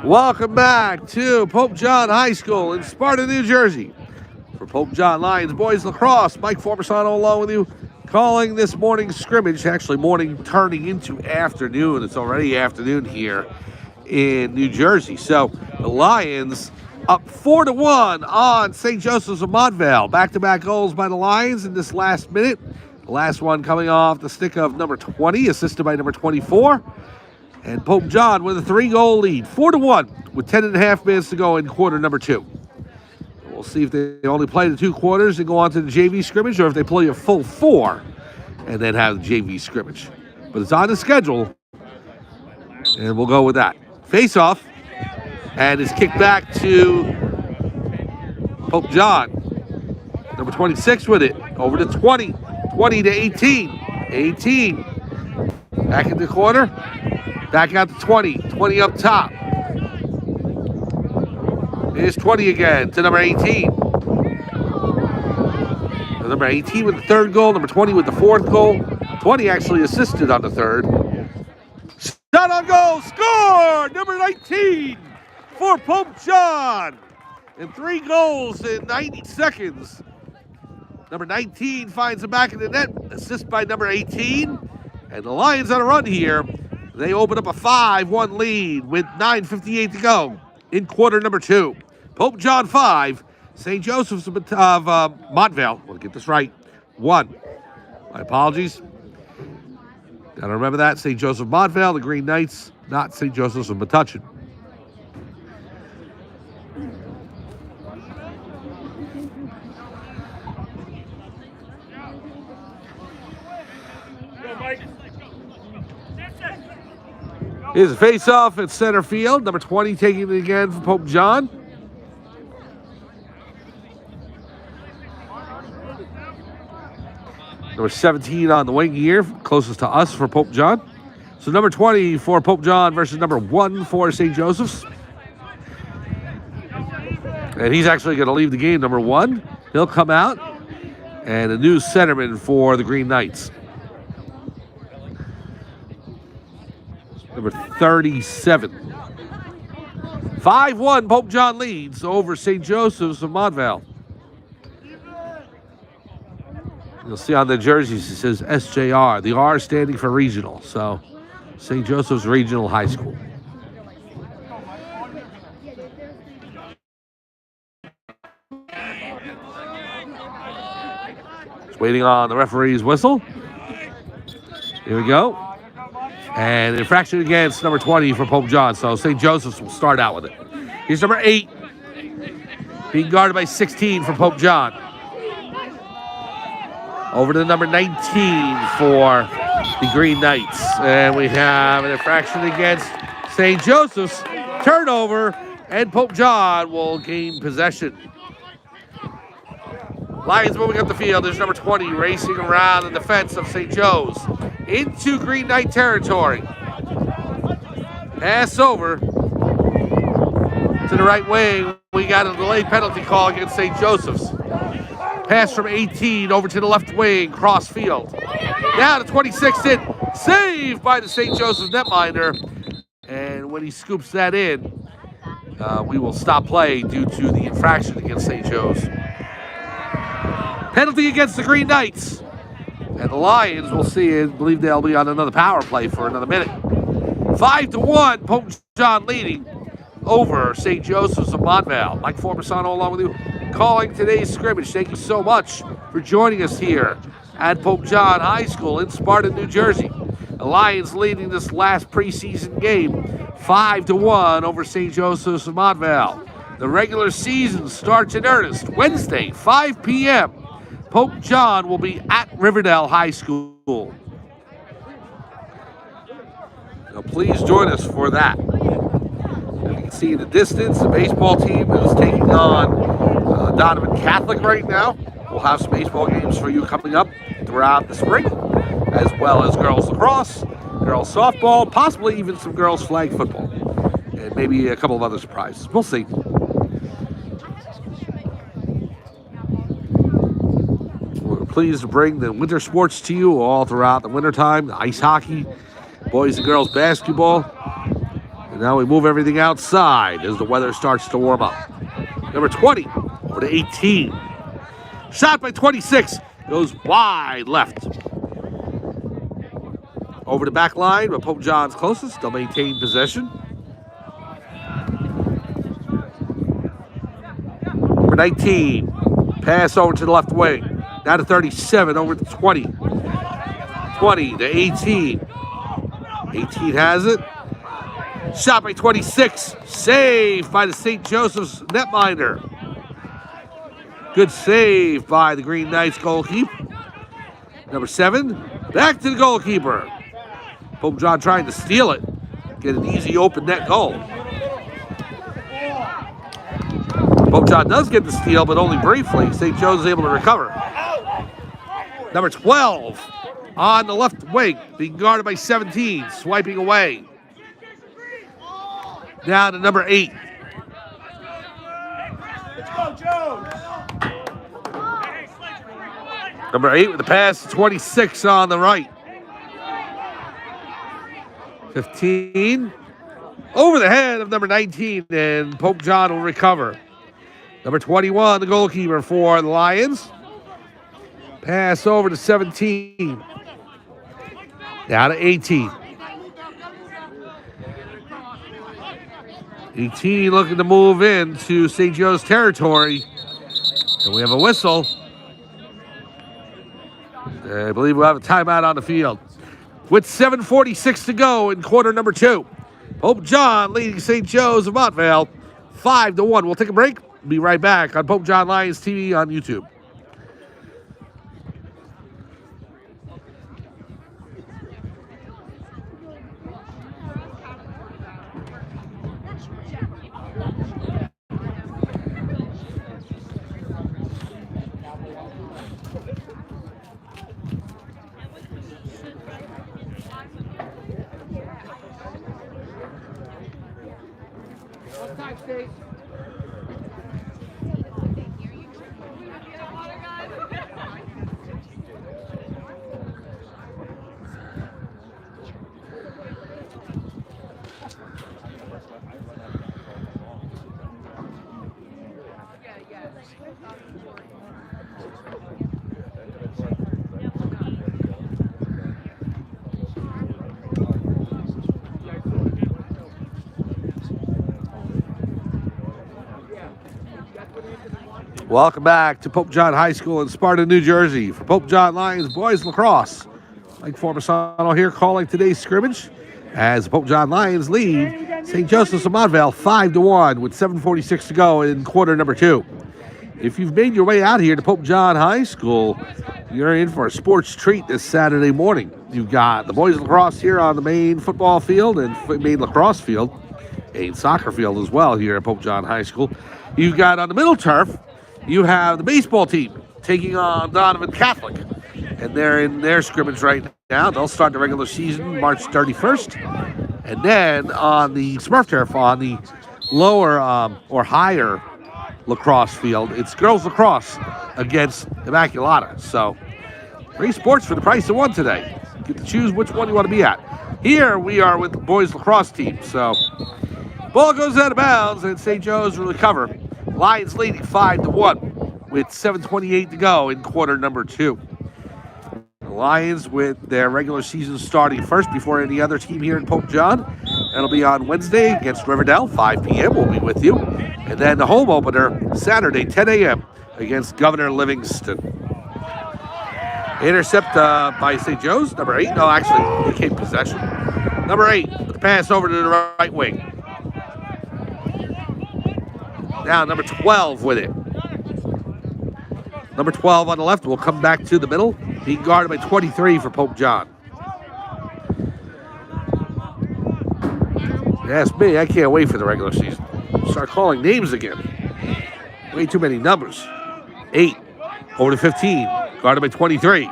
Welcome back to Pope John High School in Sparta, New Jersey. For Pope John Lions boys lacrosse, Mike Formersano along with you, calling this morning's scrimmage. Actually, morning turning into afternoon. It's already afternoon here in New Jersey. So the Lions up 4-1 on St. Joseph's of Montvale. Back-to-back goals by the Lions in this last minute. The last one coming off the stick of number 20, assisted by number 24. And Pope John with a 3-goal lead, 4-1, with 10.5 minutes to go in quarter number 2. We'll see if they only play the 2 quarters and go on to the JV scrimmage, or if they play a full 4 and then have the JV scrimmage. But it's on the schedule, and we'll go with that. Face-off, and it's kicked back to Pope John. Number 26 with it, over to 20, 20 to 18, 18. Back in the corner, back out to 20, 20 up top. Here's 20 again to number 18. Number 18 with the 3rd goal, number 20 with the 4th goal. 20 actually assisted on the 3rd. Shot on goal, score! Number 19 for Pope John. And 3 goals in 90 seconds. Number 19 finds the back of the net, assist by number 18. And the Lions on a run here. They open up a 5-1 lead with 9:58 to go in quarter number 2. Pope John 5, St. Joseph's of Montvale, I want to get this right, 1. My apologies. Gotta remember that. St. Joseph Montvale, the Green Knights, not St. Joseph's of Metuchen. Here's a face-off at center field. Number 20 taking it again for Pope John. Number 17 on the wing here, closest to us for Pope John. So number 20 for Pope John versus number 1 for St. Joseph's. And he's actually going to leave the game, number 1. He'll come out. And a new centerman for the Green Knights. Number 37. 5-1, Pope John leads over St. Joseph's of Montvale. You'll see on the jerseys it says SJR, the R standing for regional. So St. Joseph's Regional High School. Just waiting on the referee's whistle. Here we go. And infraction against number 20 for Pope John. So St. Joseph's will start out with it. Here's number 8. Being guarded by 16 for Pope John. Over to number 19 for the Green Knights. And we have an infraction against St. Joseph's. Turnover. And Pope John will gain possession. Lions moving up the field. There's number 20 racing around the defense of St. Joe's. Into Green Knight territory. Pass over to the right wing. We got a delayed penalty call against St. Joseph's. Pass from 18 over to the left wing, cross field. Now to 26 in. Saved by the St. Joseph's netminder. And when he scoops that in, we will stop play due to the infraction against St. Joe's. Penalty against the Green Knights. And the Lions, we'll see, and believe they'll be on another power play for another minute. 5-1, Pope John leading over St. Joseph's of Montvale. Mike Formasano along with you, calling today's scrimmage. Thank you so much for joining us here at Pope John High School in Sparta, New Jersey. The Lions leading this last preseason game, 5-1 over St. Joseph's of Montvale. The regular season starts in earnest Wednesday, 5 p.m. Pope John will be at Riverdale High School. Now please join us for that. As you can see in the distance, the baseball team is taking on Donovan Catholic right now. We'll have some baseball games for you coming up throughout the spring, as well as girls lacrosse, girls softball, possibly even some girls flag football, and maybe a couple of other surprises. We'll see. Pleased to bring the winter sports to you all throughout the wintertime, the ice hockey, boys and girls basketball. And now we move everything outside as the weather starts to warm up. Number 20 over to 18. Shot by 26, goes wide left. Over the back line, but Pope John's closest. They'll maintain possession. 19. Pass over to the left wing. Now to 37, over to 20. 20 to 18. 18 has it. Shot by 26. Saved by the St. Joseph's netminder. Good save by the Green Knights goalkeeper. Number 7, back to the goalkeeper. Pope John trying to steal it. Get an easy open net goal. Pope John does get the steal, but only briefly. St. Joe's is able to recover. Number 12 on the left wing, being guarded by 17, swiping away. Down to number 8. Let's go, Joe. Number 8 with the pass, 26 on the right. 15 over the head of number 19, and Pope John will recover. Number 21, the goalkeeper for the Lions. Pass over to 17. Down to 18. 18 looking to move into St. Joe's territory. And we have a whistle. I believe we'll have a timeout on the field. With 7:46 to go in quarter number 2. Pope John leading St. Joe's of Montvale 5-1. We'll take a break. Be right back on Pope John Lions TV on YouTube. Welcome back to Pope John High School in Sparta, New Jersey. For Pope John Lions boys lacrosse, Mike Formasano here calling today's scrimmage as Pope John Lions lead St. Joseph's of Montvale 5-1 with 7:46 to go in quarter number 2. If you've made your way out here to Pope John High School, you're in for a sports treat this Saturday morning. You've got the boys lacrosse here on the main football field and main lacrosse field, a soccer field as well here at Pope John High School. You've got on the middle turf, you have the baseball team taking on Donovan Catholic, and they're in their scrimmage right now. They'll start the regular season March 31st. And then on the Smurf turf, on the lower or higher lacrosse field, it's girls lacrosse against Immaculata. So 3 sports for the price of 1 today. You get to choose which one you want to be at. Here we are with the boys lacrosse team. So ball goes out of bounds, and St. Joe's will recover. Lions leading 5-1 with 7:28 to go in quarter number 2. The Lions with their regular season starting first before any other team here in Pope John. That'll be on Wednesday against Riverdale, 5 p.m. We'll be with you. And then the home opener, Saturday, 10 a.m. against Governor Livingston. Intercept by St. Joe's, number 8. No, actually, they came possession. Number 8, with the pass over to the right wing. Now number 12 with it. Number 12 on the left will come back to the middle, being guarded by 23 for Pope John. Ask me, I can't wait for the regular season. Start calling names again. Way too many numbers. 8 over to 15, guarded by 23.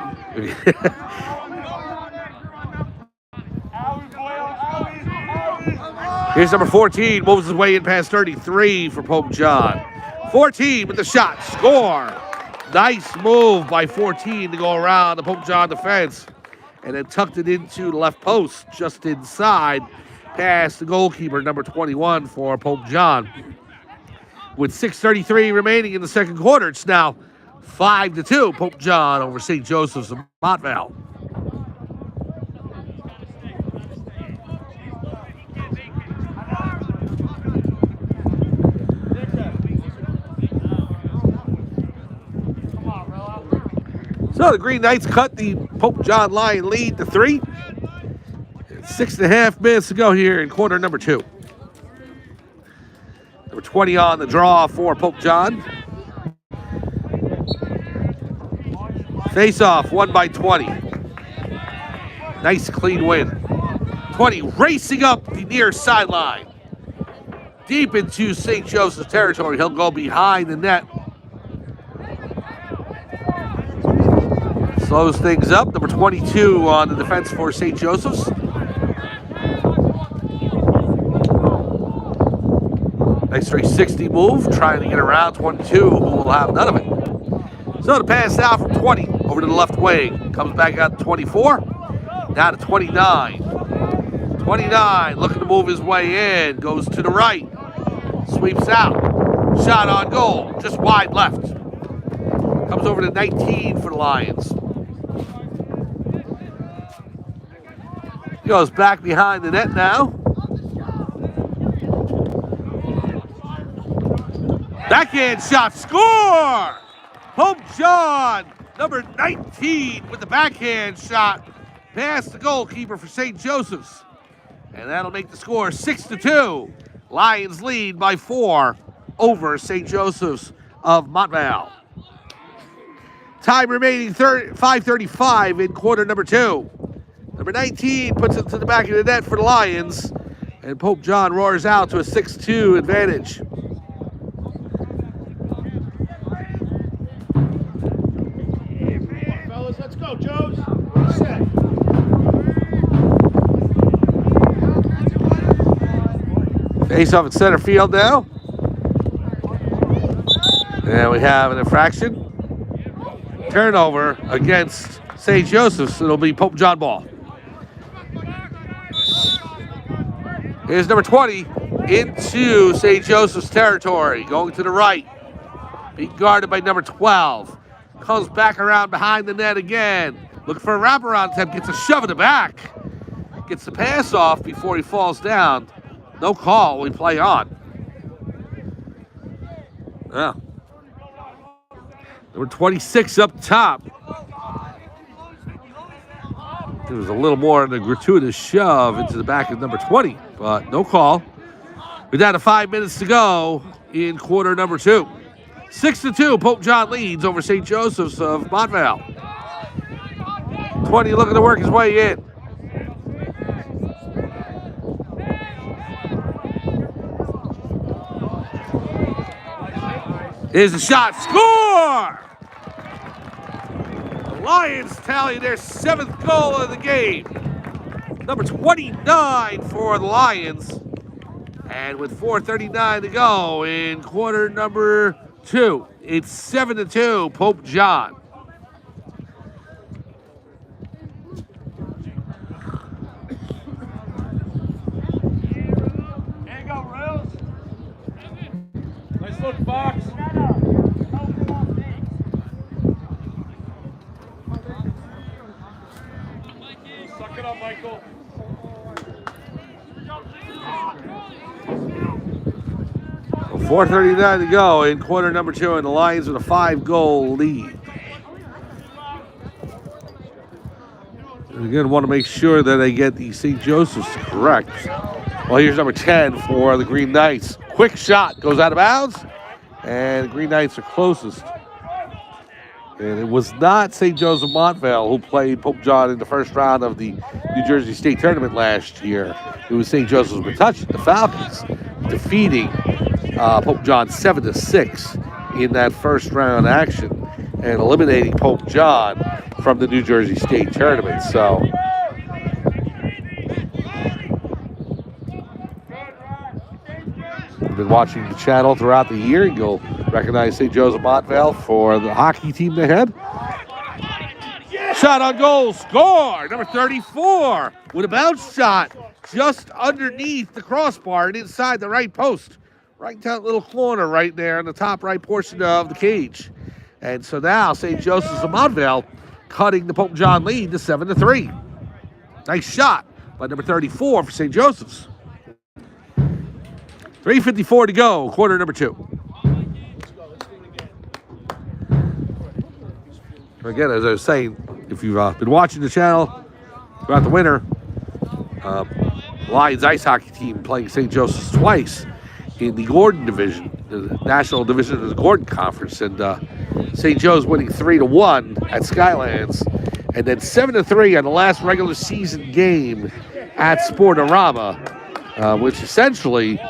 Here's number 14, moves his way in past 33 for Pope John. 14 with the shot, score. Nice move by 14 to go around the Pope John defense. And then tucked it into the left post, just inside, past the goalkeeper, number 21 for Pope John. With 6:33 remaining in the second quarter, it's now 5-2, Pope John over St. Joseph's of Montvale. So the Green Knights cut the Pope John Lion lead to 3. 6.5 minutes to go here in quarter number 2. Number 20 on the draw for Pope John. Face-off, won by 20. Nice clean win. 20 racing up the near sideline. Deep into St. Joseph's territory. He'll go behind the net. Slows things up. Number 22 on the defense for St. Joseph's. Nice 360 move, trying to get around 22, who will have none of it. So the pass out from 20 over to the left wing. Comes back out to 24. Now to 29. 29 looking to move his way in. Goes to the right. Sweeps out. Shot on goal. Just wide left. Comes over to 19 for the Lions. Goes back behind the net now. Backhand shot. Score! Pope John, number 19, with the backhand shot. Past the goalkeeper for St. Joseph's. And that'll make the score 6-2. Lions lead by 4 over St. Joseph's of Montvale. Time remaining 5:35 in quarter number 2. Number 19 puts it to the back of the net for the Lions. And Pope John roars out to a 6-2 advantage. Fellas, let's go, Joes. Set. Face off at center field now. And we have an infraction. Turnover against St. Joseph's. It'll be Pope John ball. Here's number 20 into St. Joseph's territory. Going to the right. Being guarded by number 12. Comes back around behind the net again. Looking for a wraparound attempt. Gets a shove in the back. Gets the pass off before he falls down. No call. We play on. Yeah. Number 26 up top. It was a little more than a gratuitous shove into the back of number 20, but no call. We're down to 5 minutes to go in quarter number 2. 6-2, Pope John leads over St. Joseph's of Montvale. 20 looking to work his way in. Here's the shot. Score! The Lions tally their 7th goal of the game. Number 29 for the Lions. And with 4:39 to go in quarter number 2, it's 7-2, Pope John. There you go, Rails. Nice look, Fox. Suck it up, Michael. 4:39 to go in quarter number 2, and the Lions with a 5-goal lead. And again, want to make sure that they get the St. Joseph's correct. Well, here's number 10 for the Green Knights. Quick shot goes out of bounds, and the Green Knights are closest. And it was not St. Joseph Montvale who played Pope John in the first round of the New Jersey State Tournament last year. It was St. Joseph's Metuchen, the Falcons, defeating Pope John 7-6 in that first round action and eliminating Pope John from the New Jersey State Tournament. So you've been watching the channel throughout the year, and you'll recognize St. Joseph Montvale for the hockey team they had. Shot on goal, score! Number 34 with a bounce shot just underneath the crossbar and inside the right post. Right in that little corner right there in the top right portion of the cage. And so now St. Joseph's of Montvale cutting the Pope John lead to 7-3. Nice shot by number 34 for St. Joseph's. 3:54 to go, quarter number 2. Again, as I was saying, if you've been watching the channel throughout the winter, Lions ice hockey team playing St. Joseph's twice in the Gordon division, the national division of the Gordon Conference, and St. Joe's winning 3-1 at Skylands, and then 7-3 on the last regular season game at Sportorama, which essentially,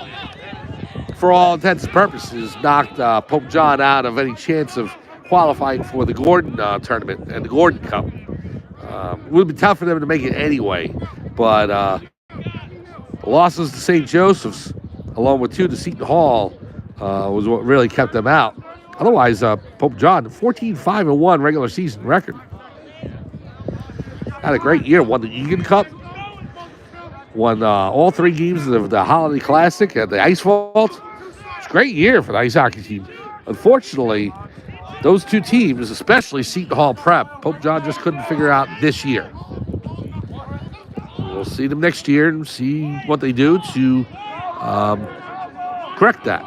for all intents and purposes, knocked Pope John out of any chance of qualifying for the Gordon tournament and the Gordon Cup. It would be tough for them to make it anyway, but the losses to St. Joseph's, along with 2 to Seton Hall, was what really kept them out. Otherwise, Pope John, 14-5-1 regular season record. Had a great year. Won the Egan Cup. Won all 3 games of the Holiday Classic at the Ice Vault. It's a great year for the ice hockey team. Unfortunately, those 2 teams, especially Seton Hall Prep, Pope John just couldn't figure out this year. We'll see them next year and see what they do to correct that.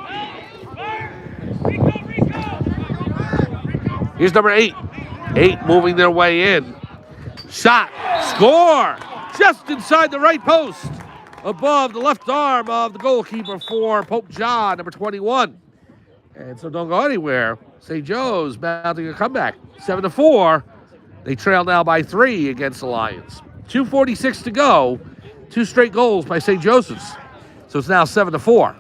Here's number 8. 8 moving their way in. Shot. Score. Just inside the right post. Above the left arm of the goalkeeper for Pope John, number 21. And so don't go anywhere. St. Joe's mounting a comeback. 7-4. They trail now by 3 against the Lions. 2:46 to go. 2 straight goals by St. Joseph's. So it's now 7-4.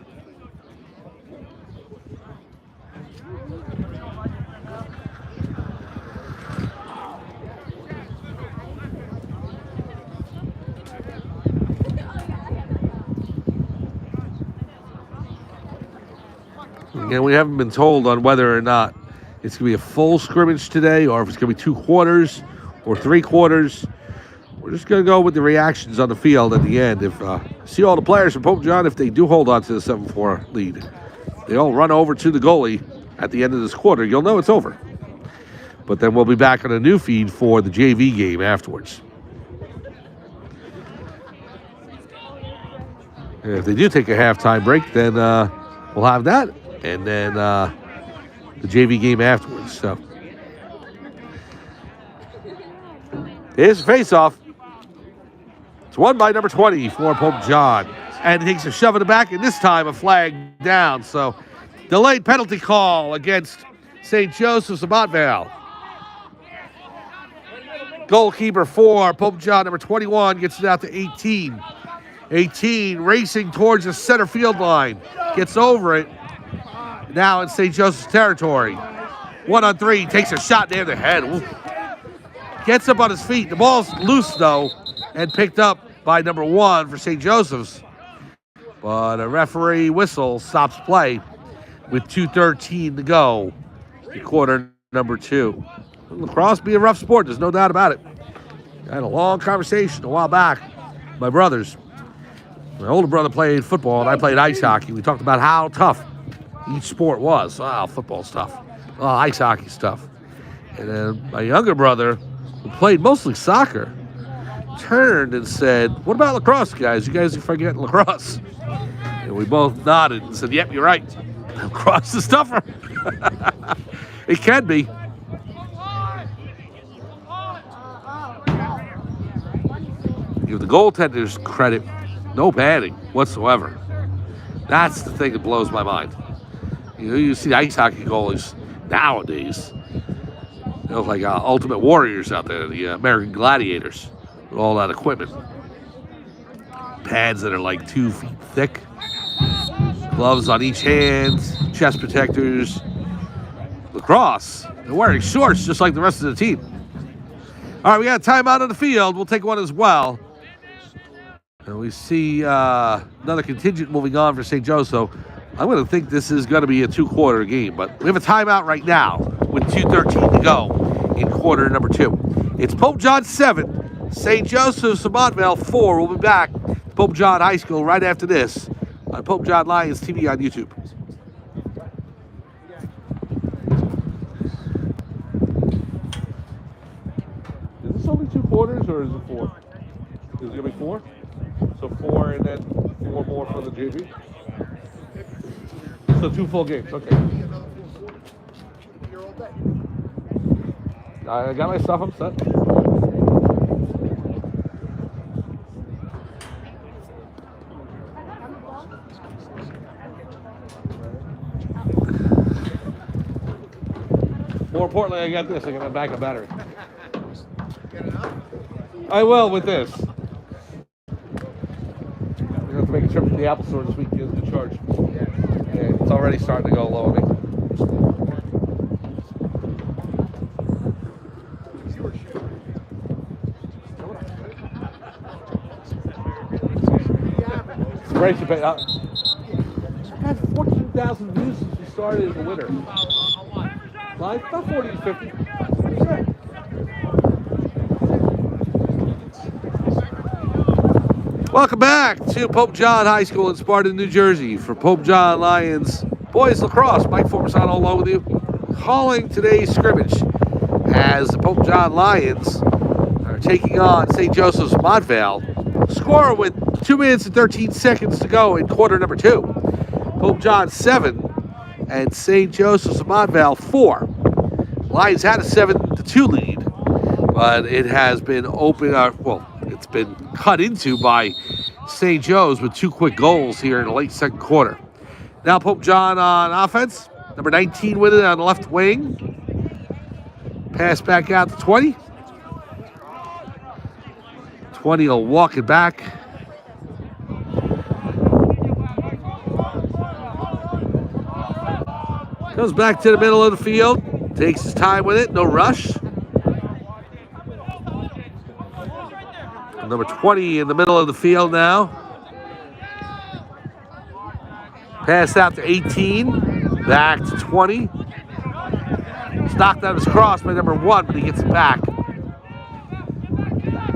Again, we haven't been told on whether or not it's going to be a full scrimmage today or if it's going to be 2 quarters or 3 quarters. We're just going to go with the reactions on the field at the end. If see all the players from Pope John, if they do hold on to the 7-4 lead, they all run over to the goalie at the end of this quarter, you'll know it's over. But then we'll be back on a new feed for the JV game afterwards. And if they do take a halftime break, then we'll have that. And then the JV game afterwards. So here's the face-off. It's won by number 20 for Pope John. And he takes a shove in the back, and this time a flag down. So delayed penalty call against St. Joseph's of Montvale. Goalkeeper for Pope John, number 21, gets it out to 18. 18 racing towards the center field line. Gets over it. Now in St. Joseph's territory. 1-on-3, takes a shot near the head. Ooh. Gets up on his feet. The ball's loose, though, and picked up by number 1 for St. Joseph's. But a referee whistle stops play with 2:13 to go in quarter number 2. Lacrosse be a rough sport, there's no doubt about it. I had a long conversation a while back with my brothers. My older brother played football and I played ice hockey. We talked about how tough each sport was. Football's tough. Ice hockey's tough. And then my younger brother, who played mostly soccer, turned and said, "What about lacrosse, guys? You guys are forgetting lacrosse." And we both nodded and said, "Yep, you're right. Lacrosse is tougher." It can be. Give the goaltenders credit, no padding whatsoever. That's the thing that blows my mind. You see ice hockey goalies nowadays, they look like ultimate warriors out there, the American Gladiators, with all that equipment. Pads that are like 2 feet thick, gloves on each hand, chest protectors. Lacrosse, they're wearing shorts just like the rest of the team. All right, we got a timeout on the field. We'll take one as well. And we see another contingent moving on for St. Joe, so I'm going to think this is going to be a 2-quarter game. But we have a timeout right now with 2:13 to go in quarter number 2. It's Pope John 7, St. Joseph's of Montvale 4. We'll be back at Pope John High School right after this on Pope John Lions TV on YouTube. Is this only 2 quarters or is it 4? Is it going to be 4? So 4 and then 4 more for the JV? So 2 full games, okay. I got my stuff. I'm set. More importantly, I got this. I got a backup battery. I will with this. I'm going to make a trip to the Apple Store this week to get a good charge. And it's already starting to go low on me. Brace your I've had 14,000 views since we started in the winter. Live? About 40 to 50. Welcome back to Pope John High School in Sparta, New Jersey. For Pope John Lions boys lacrosse, Mike Formasano along with you, calling today's scrimmage as the Pope John Lions are taking on St. Joseph's Montvale. Score with 2 minutes and 13 seconds to go in quarter number 2. Pope John 7 and St. Joseph's Montvale 4. Lions had a 7-2 lead, but it has been it's been cut into by St. Joe's with 2 quick goals here in the late second quarter. Now Pope John on offense. Number 19 with it on the left wing. Pass back out to 20. 20 will walk it back. Goes back to the middle of the field. Takes his time with it. No rush. Number 20 in the middle of the field now. Pass out to 18. Back to 20. It's knocked out his cross by number 1, but he gets it back.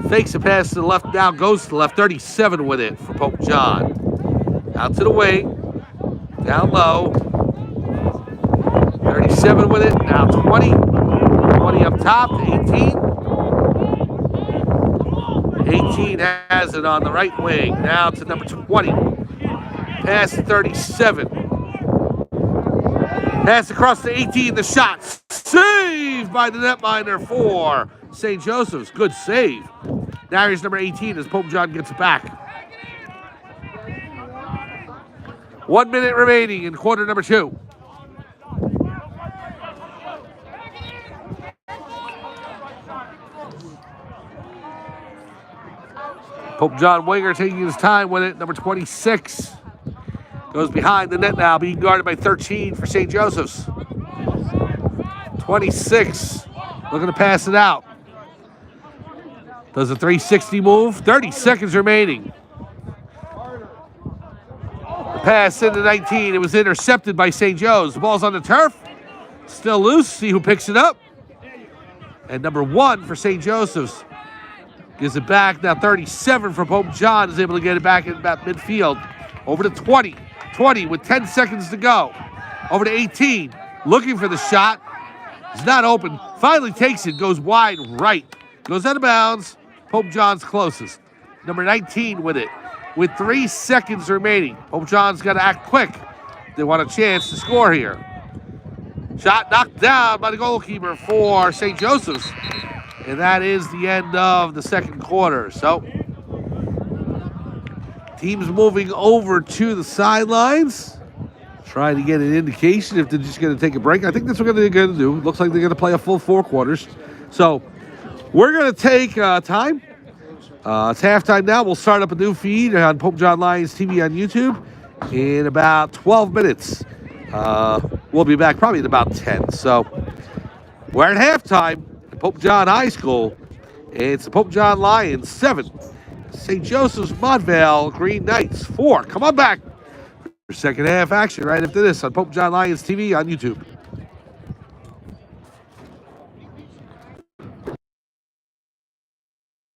Fakes a pass to the left, now goes to the left. 37 with it for Pope John. Out to the wing. Down low. 37 with it, now 20. 20 up top to 18. 18 has it on the right wing. Now to number 20. Pass to 37. Pass across to 18. The shot saved by the netminder for St. Joseph's. Good save. Now here's number 18 as Pope John gets it back. 1 minute remaining in quarter number 2. Pope John Winger taking his time with it. Number 26 goes behind the net now, being guarded by 13 for St. Joseph's. 26 looking to pass it out. Does a 360 move. 30 seconds remaining. Pass into 19. It was intercepted by St. Joe's. The ball's on the turf. Still loose. See who picks it up. And number 1 for St. Joseph's gives it back. Now 37 for Pope John is able to get it back in about midfield. Over to 20. 20 with 10 seconds to go. Over to 18. Looking for the shot. It's not open. Finally takes it. Goes wide right. Goes out of bounds. Pope John's closest. Number 19 with it. With 3 seconds remaining. Pope John's got to act quick. They want a chance to score here. Shot knocked down by the goalkeeper for St. Joseph's. And that is the end of the second quarter. So, teams moving over to the sidelines. Trying to get an indication if they're just going to take a break. I think that's what they're going to do. Looks like they're going to play a full 4 quarters. So, we're going to take time. It's halftime now. We'll start up a new feed on Pope John Lions TV on YouTube in about 12 minutes. We'll be back probably in about 10. So, we're at halftime. Pope John High School. It's the Pope John Lions 7. St. Joseph's Montvale Green Knights 4. Come on back for second half action right after this on Pope John Lions TV on YouTube.